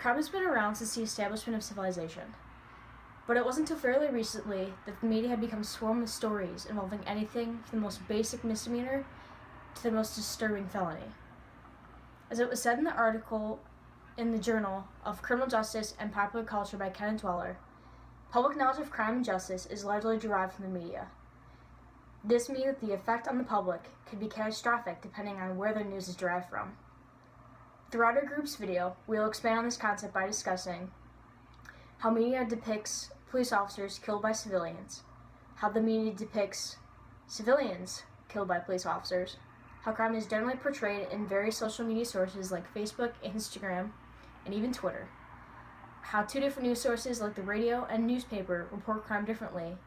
Crime has been around since the establishment of civilization, but it wasn't until fairly recently that the media had become swarmed with stories involving anything from the most basic misdemeanor to the most disturbing felony. As it was said in the article in the Journal of Criminal Justice and Popular Culture by Kenneth Dweller, public knowledge of crime and justice is largely derived from the media. This means that the effect on the public could be catastrophic depending on where the news is derived from. Throughout our group's video, we will expand on this concept by discussing how media depicts police officers killed by civilians, how the media depicts civilians killed by police officers, how crime is generally portrayed in various social media sources like Facebook, Instagram, and even Twitter, how two different news sources like the radio and newspaper report crime differently,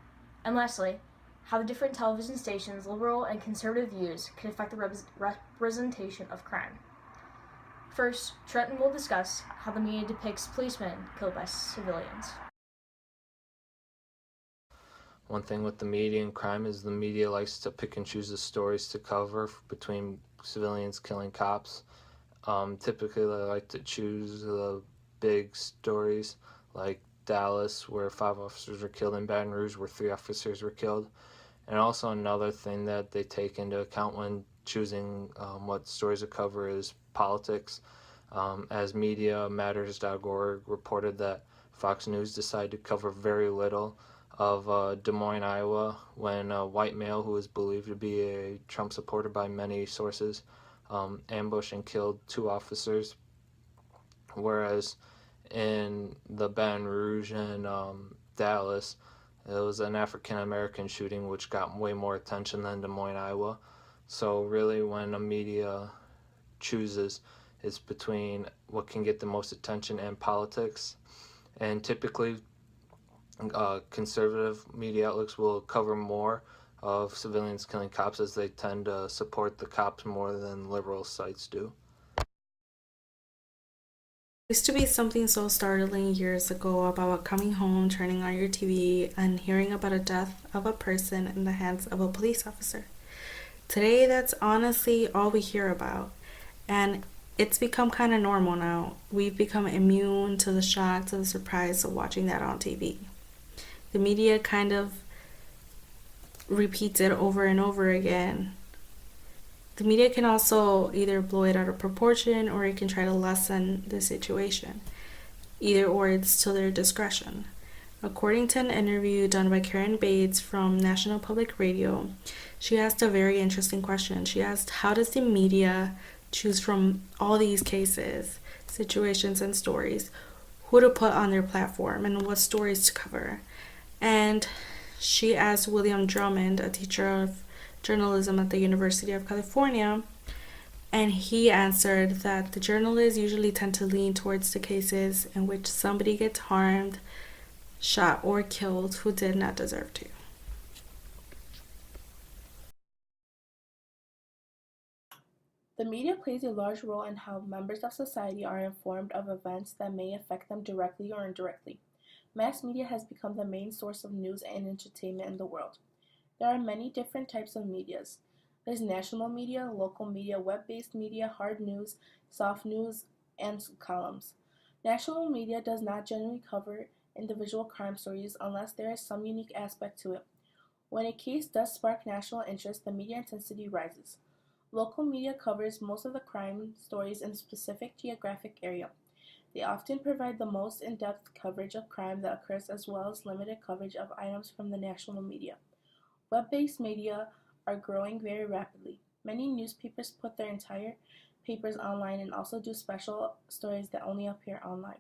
and lastly, how the different television stations' liberal and conservative views can affect the representation of crime. First, Trenton will discuss how the media depicts policemen killed by civilians. One thing with the media and crime is the media likes to pick and choose the stories to cover between civilians killing cops. Typically, they like to choose the big stories like Dallas, where 5 officers were killed, in Baton Rouge, where 3 officers were killed. And also another thing that they take into account when choosing what stories to cover is politics. As MediaMatters.org reported that Fox News decided to cover very little of Des Moines, Iowa, when a white male who is believed to be a Trump supporter by many sources ambushed and killed 2 officers, whereas in the Baton Rouge and Dallas, it was an African-American shooting which got way more attention than Des Moines, Iowa. So really when a media chooses, it's between what can get the most attention and politics. And typically conservative media outlets will cover more of civilians killing cops, as they tend to support the cops more than liberal sites do. Used to be something so startling years ago about coming home, turning on your TV, and hearing about a death of a person in the hands of a police officer. Today, that's honestly all we hear about, and it's become kind of normal now. We've become immune to the shock, to the surprise of watching that on TV. The media kind of repeats it over and over again. The media can also either blow it out of proportion, or it can try to lessen the situation. Either or, it's to their discretion. According to an interview done by Karen Bates from National Public Radio, she asked a very interesting question. She asked, how does the media choose from all these cases, situations, and stories who to put on their platform and what stories to cover? And she asked William Drummond, a teacher of journalism at the University of California, and he answered that the journalists usually tend to lean towards the cases in which somebody gets harmed, shot, or killed who did not deserve to. The media plays a large role in how members of society are informed of events that may affect them directly or indirectly. Mass media has become the main source of news and entertainment in the world. There are many different types of medias. There's national media, local media, web-based media, hard news, soft news, and columns. National media does not generally cover individual crime stories unless there is some unique aspect to it. When a case does spark national interest, the media intensity rises. Local media covers most of the crime stories in a specific geographic area. They often provide the most in-depth coverage of crime that occurs, as well as limited coverage of items from the national media. Web-based media are growing very rapidly. Many newspapers put their entire papers online and also do special stories that only appear online.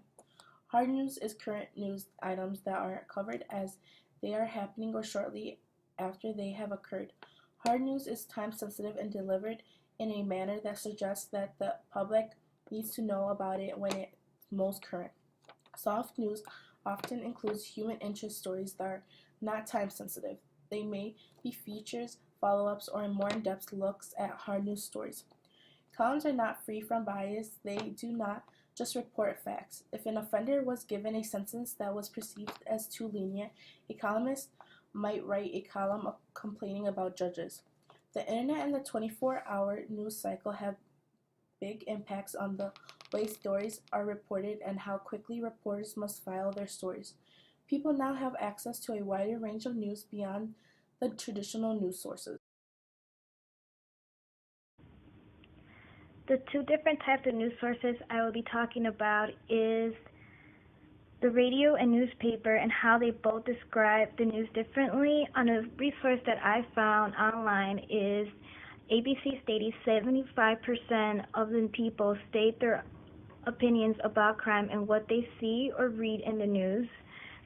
Hard news is current news items that are covered as they are happening or shortly after they have occurred. Hard news is time-sensitive and delivered in a manner that suggests that the public needs to know about it when it's most current. Soft news often includes human interest stories that are not time-sensitive. They may be features, follow-ups, or more in-depth looks at hard news stories. Columns are not free from bias. They do not just report facts. If an offender was given a sentence that was perceived as too lenient, a columnist might write a column complaining about judges. The internet and the 24-hour news cycle have big impacts on the way stories are reported and how quickly reporters must file their stories. People now have access to a wider range of news beyond the traditional news sources. The two different types of news sources I will be talking about is the radio and newspaper and how they both describe the news differently. On a resource that I found online is ABC stating 75% of the people state their opinions about crime and what they see or read in the news.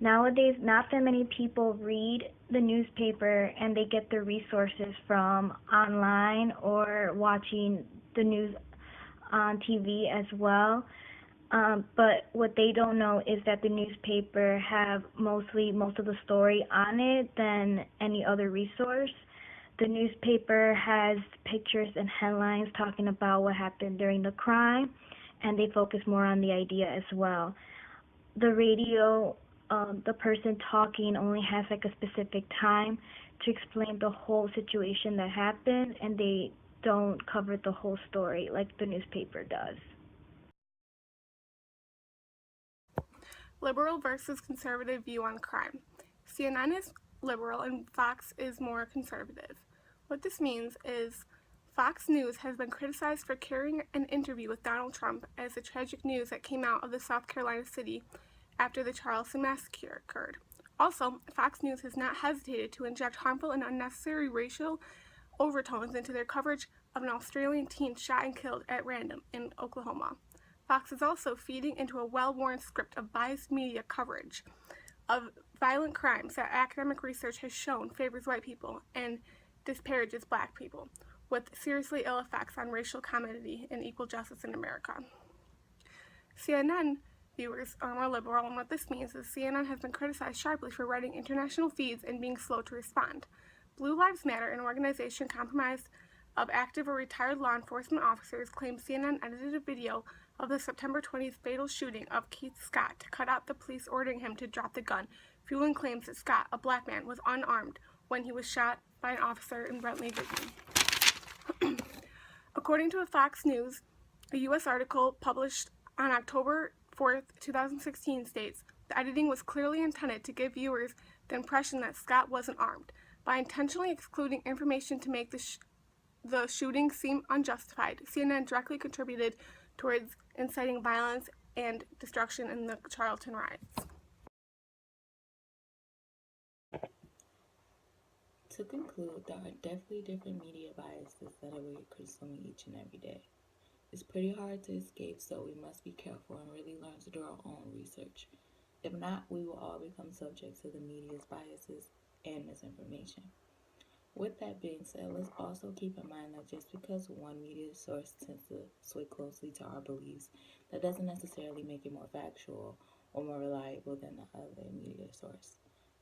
Nowadays, not that many people read the newspaper and they get their resources from online or watching the news on TV as well. But what they don't know is that the newspaper have most of the story on it than any other resource. The newspaper has pictures and headlines talking about what happened during the crime, and they focus more on the idea as well. The radio, the person talking only has like a specific time to explain the whole situation that happened, and they don't cover the whole story like the newspaper does. Liberal versus conservative view on crime. CNN is liberal and Fox is more conservative. What this means is Fox News has been criticized for carrying an interview with Donald Trump as the tragic news that came out of the South Carolina city after the Charleston massacre occurred. Also, Fox News has not hesitated to inject harmful and unnecessary racial overtones into their coverage of an Australian teen shot and killed at random in Oklahoma. Fox is also feeding into a well-worn script of biased media coverage of violent crimes that academic research has shown favors white people and disparages black people, with seriously ill effects on racial comedy and equal justice in America. CNN viewers are more liberal, and what this means is CNN has been criticized sharply for writing international feeds and being slow to respond. Blue Lives Matter, an organization comprised of active or retired law enforcement officers, claims CNN edited a video of the September 20th fatal shooting of Keith Scott to cut out the police ordering him to drop the gun, fueling claims that Scott, a black man, was unarmed when he was shot by an officer in Bentley, Virginia. According to a Fox News, a U.S. article published on October 4th, 2016 states, the editing was clearly intended to give viewers the impression that Scott wasn't armed. By intentionally excluding information to make the shooting seem unjustified, CNN directly contributed towards inciting violence and destruction in the Charleston riots. To conclude, there are definitely different media biases that we consume each and every day. It's pretty hard to escape, so we must be careful and really learn to do our own research. If not, we will all become subject to the media's biases and misinformation. With that being said, let's also keep in mind that just because one media source tends to sway closely to our beliefs, that doesn't necessarily make it more factual or more reliable than the other media source.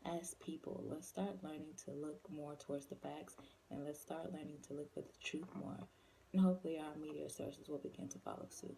As people, let's start learning to look more towards the facts, and let's start learning to look for the truth more, and hopefully our media sources will begin to follow suit.